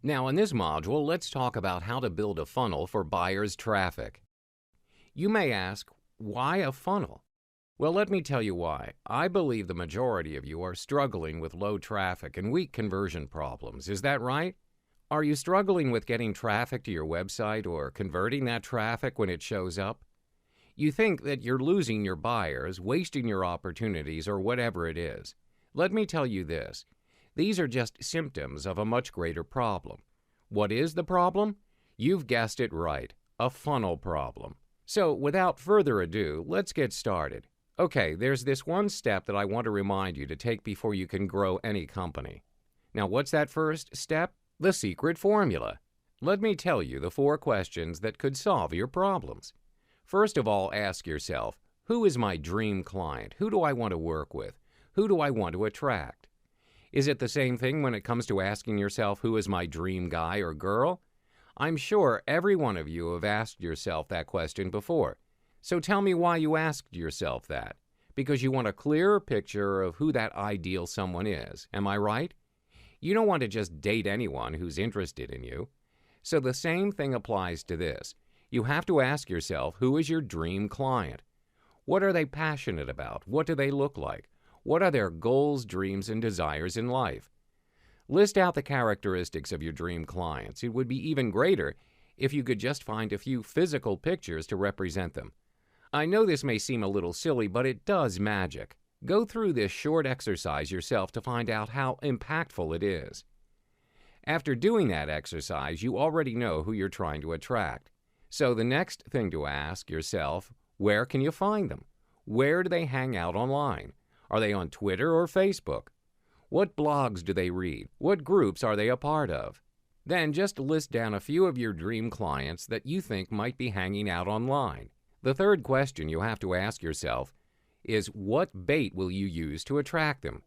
Now, in this module, let's talk about how to build a funnel for buyers' traffic. You may ask, why a funnel? Well, let me tell you why. I believe the majority of you are struggling with low traffic and weak conversion problems. Is that right? Are you struggling with getting traffic to your website or converting that traffic when it shows up? You think that you're losing your buyers, wasting your opportunities, or whatever it is. Let me tell you this. These are just symptoms of a much greater problem. What is the problem? You've guessed it right, a funnel problem. So, without further ado, let's get started. Okay, there's this one step that I want to remind you to take before you can grow any company. Now, what's that first step? The secret formula. Let me tell you the 4 questions that could solve your problems. First of all, ask yourself, who is my dream client? Who do I want to work with? Who do I want to attract? Is it the same thing when it comes to asking yourself, who is my dream guy or girl? I'm sure every one of you have asked yourself that question before. So tell me why you asked yourself that. Because you want a clearer picture of who that ideal someone is. Am I right? You don't want to just date anyone who's interested in you. So the same thing applies to this. You have to ask yourself, who is your dream client? What are they passionate about? What do they look like? What are their goals, dreams, and desires in life? List out the characteristics of your dream clients. It would be even greater if you could just find a few physical pictures to represent them. I know this may seem a little silly, but it does magic. Go through this short exercise yourself to find out how impactful it is. After doing that exercise, you already know who you're trying to attract. So the next thing to ask yourself, where can you find them? Where do they hang out online? Are they on Twitter or Facebook? What blogs do they read? What groups are they a part of? Then just list down a few of your dream clients that you think might be hanging out online. The third question you have to ask yourself is, what bait will you use to attract them?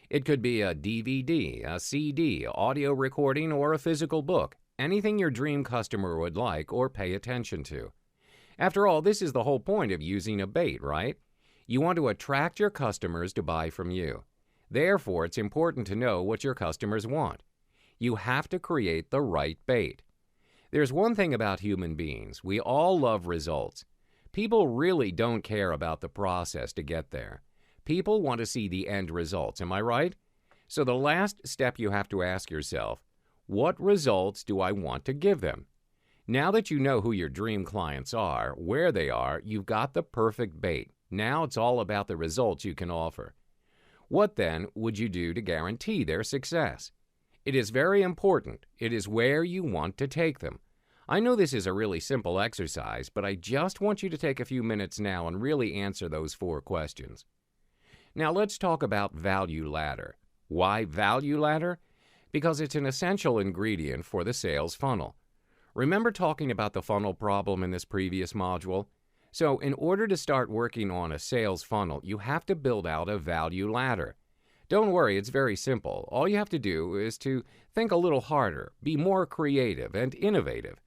It could be a DVD, a CD, audio recording, or a physical book. Anything your dream customer would like or pay attention to. After all, this is the whole point of using a bait, right? You want to attract your customers to buy from you. Therefore, it's important to know what your customers want. You have to create the right bait. There's one thing about human beings. We all love results. People really don't care about the process to get there. People want to see the end results, am I right? So the last step you have to ask yourself, what results do I want to give them? Now that you know who your dream clients are, where they are, you've got the perfect bait. Now it's all about the results you can offer. What then would you do to guarantee their success? It is very important. It is where you want to take them. I know this is a really simple exercise, but I just want you to take a few minutes now and really answer those 4 questions. Now let's talk about value ladder. Why value ladder? Because it's an essential ingredient for the sales funnel. Remember talking about the funnel problem in this previous module? So in order to start working on a sales funnel, you have to build out a value ladder. Don't worry, it's very simple. All you have to do is to think a little harder, be more creative and innovative.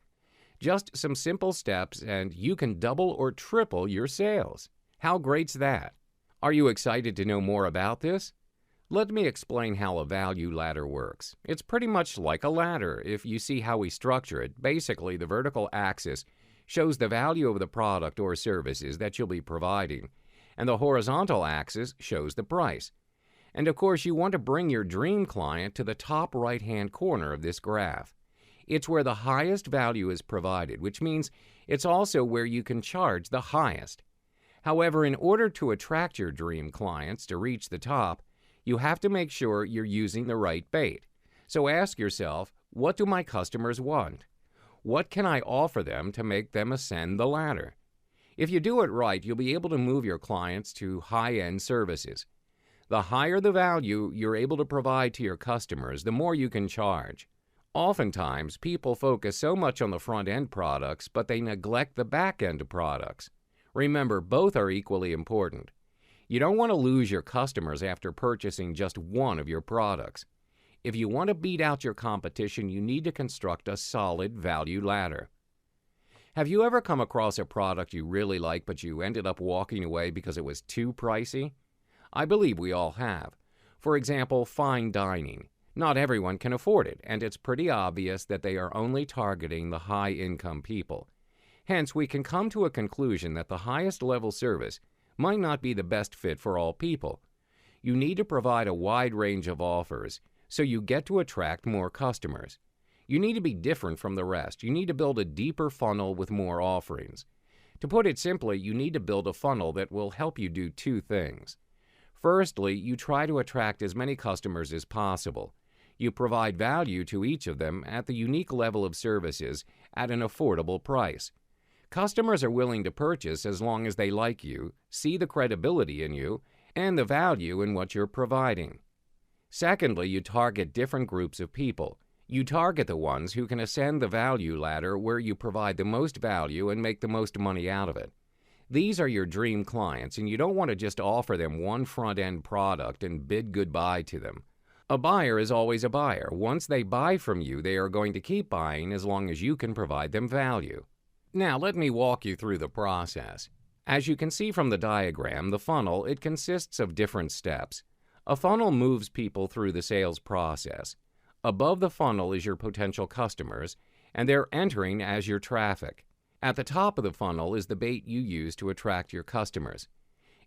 Just some simple steps and you can double or triple your sales. How great's that? Are you excited to know more about this? Let me explain how a value ladder works. It's pretty much like a ladder if you see how we structure it. Basically, the vertical axis shows the value of the product or services that you'll be providing, and the horizontal axis shows the price. And of course, you want to bring your dream client to the top right-hand corner of this graph. It's where the highest value is provided, which means it's also where you can charge the highest. However, in order to attract your dream clients to reach the top, you have to make sure you're using the right bait. So ask yourself, what do my customers want? What can I offer them to make them ascend the ladder? If you do it right, you'll be able to move your clients to high-end services. The higher the value you're able to provide to your customers, the more you can charge. Oftentimes, people focus so much on the front-end products, but they neglect the back-end products. Remember, both are equally important. You don't want to lose your customers after purchasing just one of your products. If you want to beat out your competition, you need to construct a solid value ladder. Have you ever come across a product you really like, but you ended up walking away because it was too pricey? I believe we all have. For example, fine dining. Not everyone can afford it, and it's pretty obvious that they are only targeting the high-income people. Hence, we can come to a conclusion that the highest level service might not be the best fit for all people. You need to provide a wide range of offers so you get to attract more customers. You need to be different from the rest. You need to build a deeper funnel with more offerings. To put it simply, you need to build a funnel that will help you do two things. Firstly, you try to attract as many customers as possible. You provide value to each of them at the unique level of services at an affordable price. Customers are willing to purchase as long as they like you, see the credibility in you, and the value in what you're providing. Secondly, you target different groups of people. You target the ones who can ascend the value ladder where you provide the most value and make the most money out of it. These are your dream clients, and you don't want to just offer them one front-end product and bid goodbye to them. A buyer is always a buyer. Once they buy from you, they are going to keep buying as long as you can provide them value. Now, let me walk you through the process. As you can see from the diagram, the funnel, it consists of different steps. A funnel moves people through the sales process. Above the funnel is your potential customers, and they're entering as your traffic. At the top of the funnel is the bait you use to attract your customers.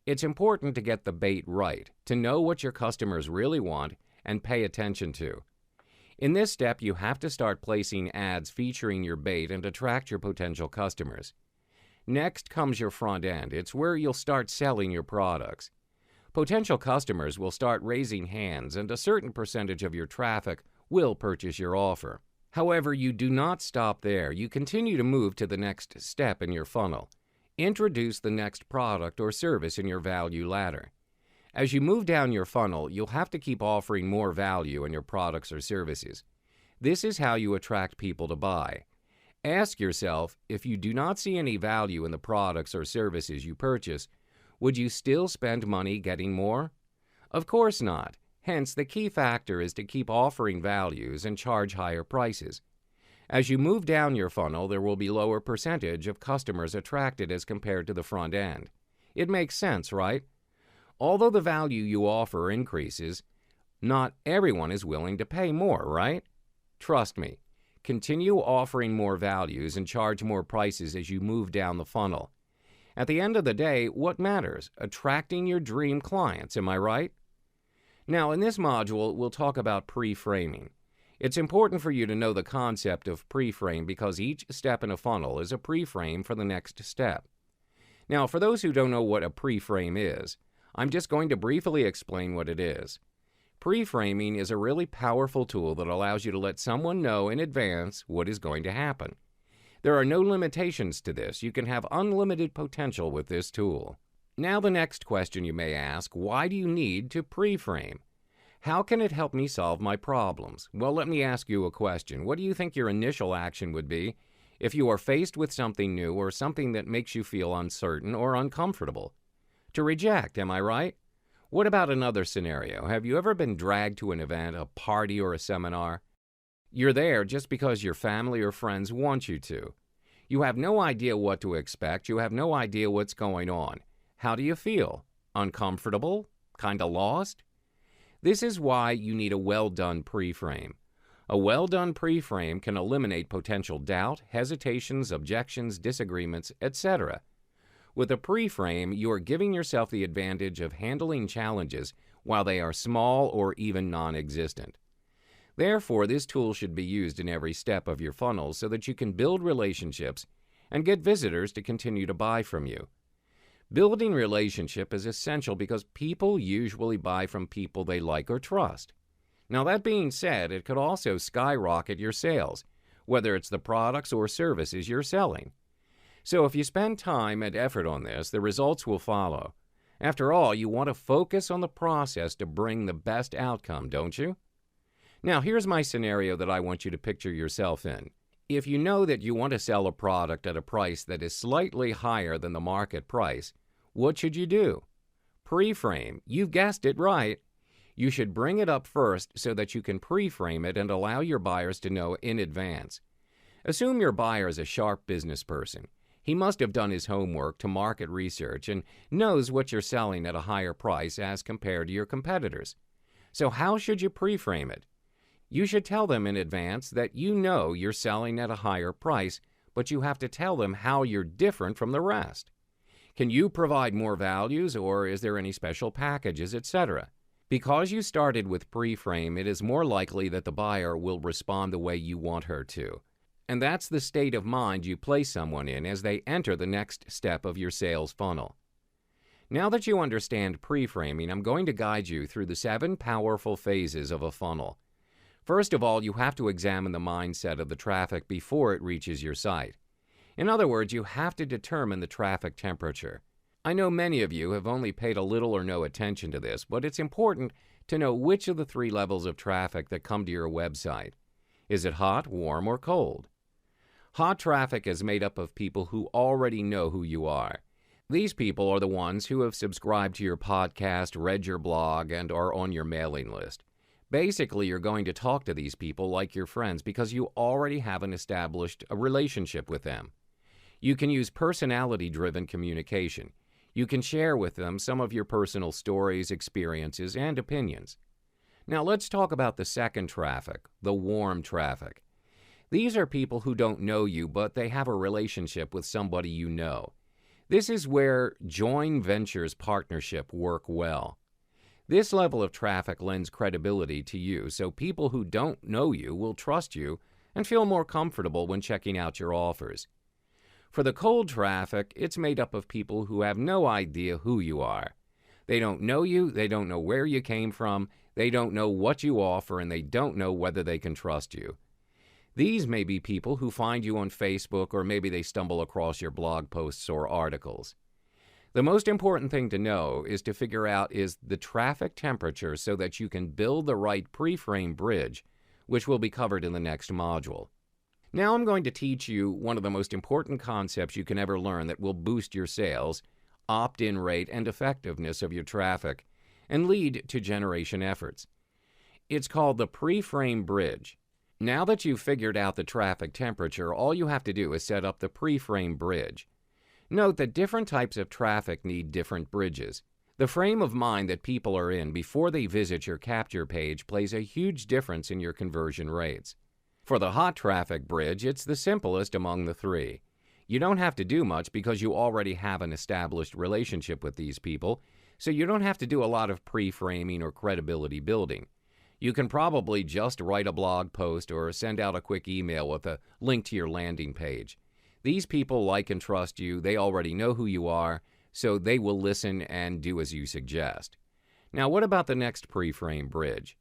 It's important to get the bait right, to know what your customers really want and pay attention to. In this step, you have to start placing ads featuring your bait and attract your potential customers. Next comes your front end. It's where you'll start selling your products. Potential customers will start raising hands, and a certain percentage of your traffic will purchase your offer. However, you do not stop there. You continue to move to the next step in your funnel. Introduce the next product or service in your value ladder. As you move down your funnel, you'll have to keep offering more value in your products or services. This is how you attract people to buy. Ask yourself, if you do not see any value in the products or services you purchase, would you still spend money getting more? Of course not. Hence, the key factor is to keep offering values and charge higher prices. As you move down your funnel, there will be lower percentage of customers attracted as compared to the front end. It makes sense, right? Although the value you offer increases, not everyone is willing to pay more, right? Trust me. Continue offering more values and charge more prices as you move down the funnel. At the end of the day, what matters? Attracting your dream clients, am I right? Now, in this module, we'll talk about pre-framing. It's important for you to know the concept of pre-frame because each step in a funnel is a pre-frame for the next step. Now, for those who don't know what a pre-frame is, I'm just going to briefly explain what it is. Pre-framing is a really powerful tool that allows you to let someone know in advance what is going to happen. There are no limitations to this. You can have unlimited potential with this tool. Now the next question you may ask, why do you need to pre-frame? How can it help me solve my problems? Well, let me ask you a question. What do you think your initial action would be if you are faced with something new or something that makes you feel uncertain or uncomfortable? To reject, am I right? What about another scenario? Have you ever been dragged to an event, a party, or a seminar? You're there just because your family or friends want you to. You have no idea what to expect. You have no idea what's going on. How do you feel? Uncomfortable? Kinda lost? This is why you need a well-done pre-frame. A well-done pre-frame can eliminate potential doubt, hesitations, objections, disagreements, etc. With a pre-frame, you are giving yourself the advantage of handling challenges while they are small or even non-existent. Therefore, this tool should be used in every step of your funnel so that you can build relationships and get visitors to continue to buy from you. Building relationship is essential because people usually buy from people they like or trust. Now, that being said, it could also skyrocket your sales, whether it's the products or services you're selling. So if you spend time and effort on this, the results will follow. After all, you want to focus on the process to bring the best outcome, don't you? Now, here's my scenario that I want you to picture yourself in. If you know that you want to sell a product at a price that is slightly higher than the market price, what should you do? Pre-frame. You've guessed it right. You should bring it up first so that you can pre-frame it and allow your buyers to know in advance. Assume your buyer is a sharp business person. He must have done his homework to market research and knows what you're selling at a higher price as compared to your competitors. So how should you pre-frame it? You should tell them in advance that you know you're selling at a higher price, but you have to tell them how you're different from the rest. Can you provide more values, or is there any special packages, etc.? Because you started with pre-frame, it is more likely that the buyer will respond the way you want her to. And that's the state of mind you place someone in as they enter the next step of your sales funnel. Now that you understand pre-framing, I'm going to guide you through the 7 powerful phases of a funnel. First of all, you have to examine the mindset of the traffic before it reaches your site. In other words, you have to determine the traffic temperature. I know many of you have only paid a little or no attention to this, but it's important to know which of the 3 levels of traffic that come to your website. Is it hot, warm, or cold? Hot traffic is made up of people who already know who you are. These people are the ones who have subscribed to your podcast, read your blog, and are on your mailing list. Basically, you're going to talk to these people like your friends because you already have an established relationship with them. You can use personality-driven communication. You can share with them some of your personal stories, experiences, and opinions. Now let's talk about the second traffic, the warm traffic. These are people who don't know you, but they have a relationship with somebody you know. This is where joint ventures partnership work well. This level of traffic lends credibility to you, so people who don't know you will trust you and feel more comfortable when checking out your offers. For the cold traffic, it's made up of people who have no idea who you are. They don't know you, they don't know where you came from, they don't know what you offer, and they don't know whether they can trust you. These may be people who find you on Facebook, or maybe they stumble across your blog posts or articles. The most important thing to know is to figure out is the traffic temperature so that you can build the right pre-frame bridge, which will be covered in the next module. Now I'm going to teach you one of the most important concepts you can ever learn that will boost your sales, opt-in rate, and effectiveness of your traffic, and lead to generation efforts. It's called the pre-frame bridge. Now that you've figured out the traffic temperature, all you have to do is set up the pre-frame bridge. Note that different types of traffic need different bridges. The frame of mind that people are in before they visit your capture page plays a huge difference in your conversion rates. For the hot traffic bridge, it's the simplest among the 3. You don't have to do much because you already have an established relationship with these people, so you don't have to do a lot of pre-framing or credibility building. You can probably just write a blog post or send out a quick email with a link to your landing page. These people like and trust you, they already know who you are, so they will listen and do as you suggest. Now, what about the next pre-frame bridge?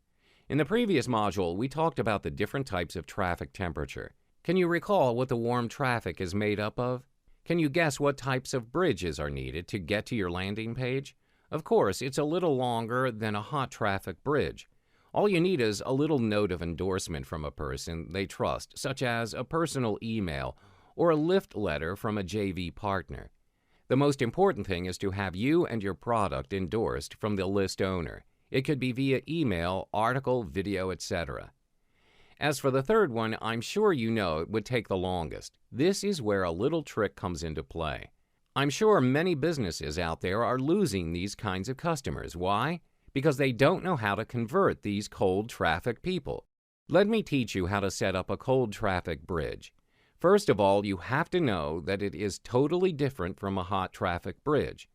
In the previous module, we talked about the different types of traffic temperature. Can you recall what the warm traffic is made up of? Can you guess what types of bridges are needed to get to your landing page? Of course, it's a little longer than a hot traffic bridge. All you need is a little note of endorsement from a person they trust, such as a personal email or a lift letter from a JV partner. The most important thing is to have you and your product endorsed from the list owner. It could be via email, article, video, etc. As for the third one, I'm sure you know it would take the longest. This is where a little trick comes into play. I'm sure many businesses out there are losing these kinds of customers. Why? Because they don't know how to convert these cold traffic people. Let me teach you how to set up a cold traffic bridge. First of all, you have to know that it is totally different from a hot traffic bridge.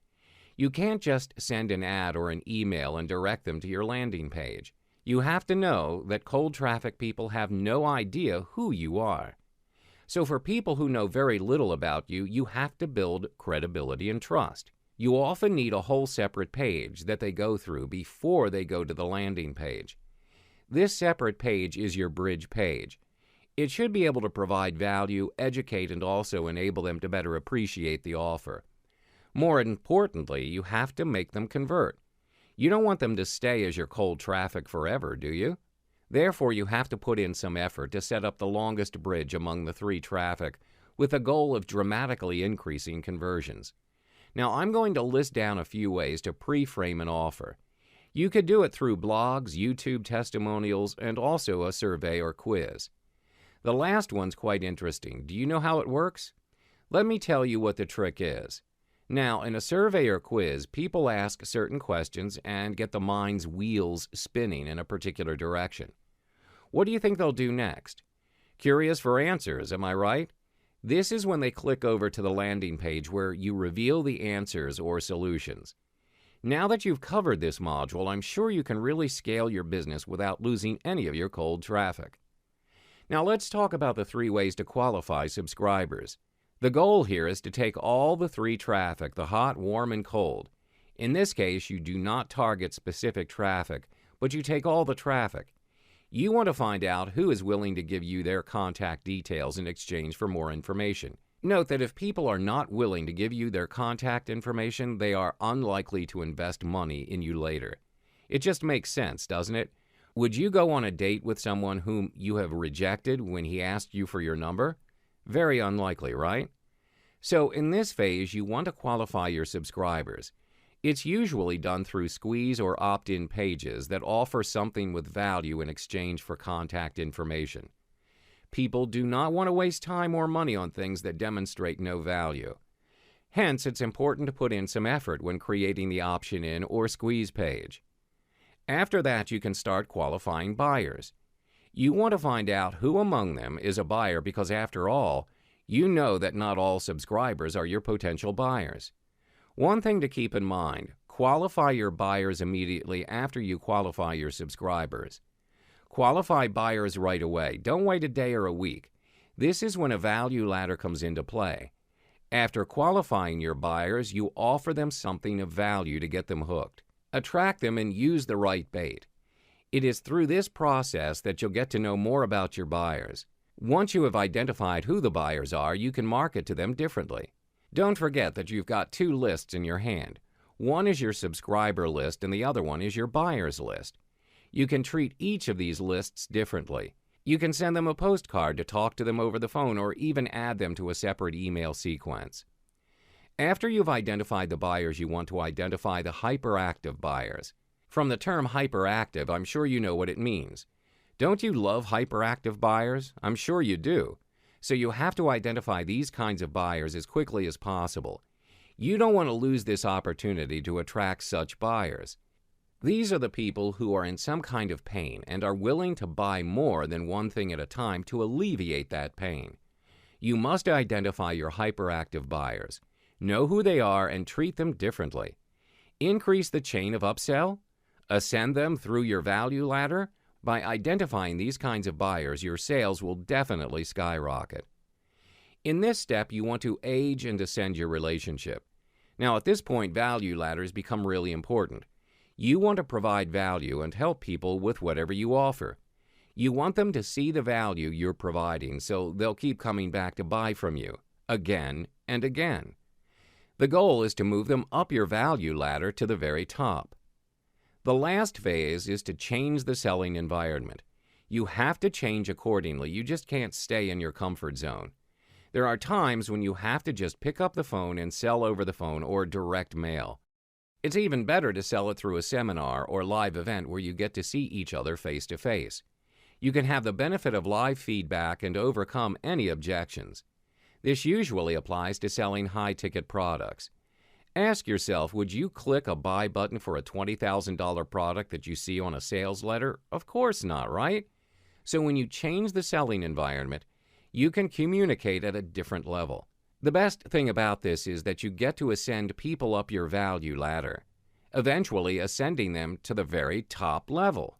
You can't just send an ad or an email and direct them to your landing page. You have to know that cold traffic people have no idea who you are. So for people who know very little about you, you have to build credibility and trust. You often need a whole separate page that they go through before they go to the landing page. This separate page is your bridge page. It should be able to provide value, educate, and also enable them to better appreciate the offer. More importantly, you have to make them convert. You don't want them to stay as your cold traffic forever, do you? Therefore, you have to put in some effort to set up the longest bridge among the 3 traffic with the goal of dramatically increasing conversions. Now, I'm going to list down a few ways to pre-frame an offer. You could do it through blogs, YouTube testimonials, and also a survey or quiz. The last one's quite interesting. Do you know how it works? Let me tell you what the trick is. Now, in a survey or quiz, people ask certain questions and get the mind's wheels spinning in a particular direction. What do you think they'll do next? Curious for answers, am I right? This is when they click over to the landing page where you reveal the answers or solutions. Now that you've covered this module, I'm sure you can really scale your business without losing any of your cold traffic. Now let's talk about the 3 ways to qualify subscribers. The goal here is to take all the 3 traffic, the hot, warm, and cold. In this case, you do not target specific traffic, but you take all the traffic. You want to find out who is willing to give you their contact details in exchange for more information. Note that if people are not willing to give you their contact information, they are unlikely to invest money in you later. It just makes sense, doesn't it? Would you go on a date with someone whom you have rejected when he asked you for your number? Very unlikely, right? So in this phase, you want to qualify your subscribers. It's usually done through squeeze or opt-in pages that offer something with value in exchange for contact information. People do not want to waste time or money on things that demonstrate no value. Hence, it's important to put in some effort when creating the option-in or squeeze page. After that, you can start qualifying buyers. You want to find out who among them is a buyer because, after all, you know that not all subscribers are your potential buyers. One thing to keep in mind, qualify your buyers immediately after you qualify your subscribers. Qualify buyers right away. Don't wait a day or a week. This is when a value ladder comes into play. After qualifying your buyers, you offer them something of value to get them hooked. Attract them and use the right bait. It is through this process that you'll get to know more about your buyers. Once you have identified who the buyers are, you can market to them differently. Don't forget that you've got 2 lists in your hand. One is your subscriber list and the other one is your buyers list. You can treat each of these lists differently. You can send them a postcard to talk to them over the phone or even add them to a separate email sequence. After you've identified the buyers, you want to identify the hyperactive buyers. From the term hyperactive, I'm sure you know what it means. Don't you love hyperactive buyers? I'm sure you do. So you have to identify these kinds of buyers as quickly as possible. You don't want to lose this opportunity to attract such buyers. These are the people who are in some kind of pain and are willing to buy more than one thing at a time to alleviate that pain. You must identify your hyperactive buyers. Know who they are and treat them differently. Increase the chain of upsell. Ascend them through your value ladder. By identifying these kinds of buyers, your sales will definitely skyrocket. In this step, you want to age and ascend your relationship. Now, at this point, value ladders become really important. You want to provide value and help people with whatever you offer. You want them to see the value you're providing so they'll keep coming back to buy from you, again and again. The goal is to move them up your value ladder to the very top. The last phase is to change the selling environment. You have to change accordingly. You just can't stay in your comfort zone. There are times when you have to just pick up the phone and sell over the phone or direct mail. It's even better to sell it through a seminar or live event where you get to see each other face to face. You can have the benefit of live feedback and overcome any objections. This usually applies to selling high-ticket products. Ask yourself, would you click a buy button for a $20,000 product that you see on a sales letter? Of course not, right? So when you change the selling environment, you can communicate at a different level. The best thing about this is that you get to ascend people up your value ladder, eventually ascending them to the very top level.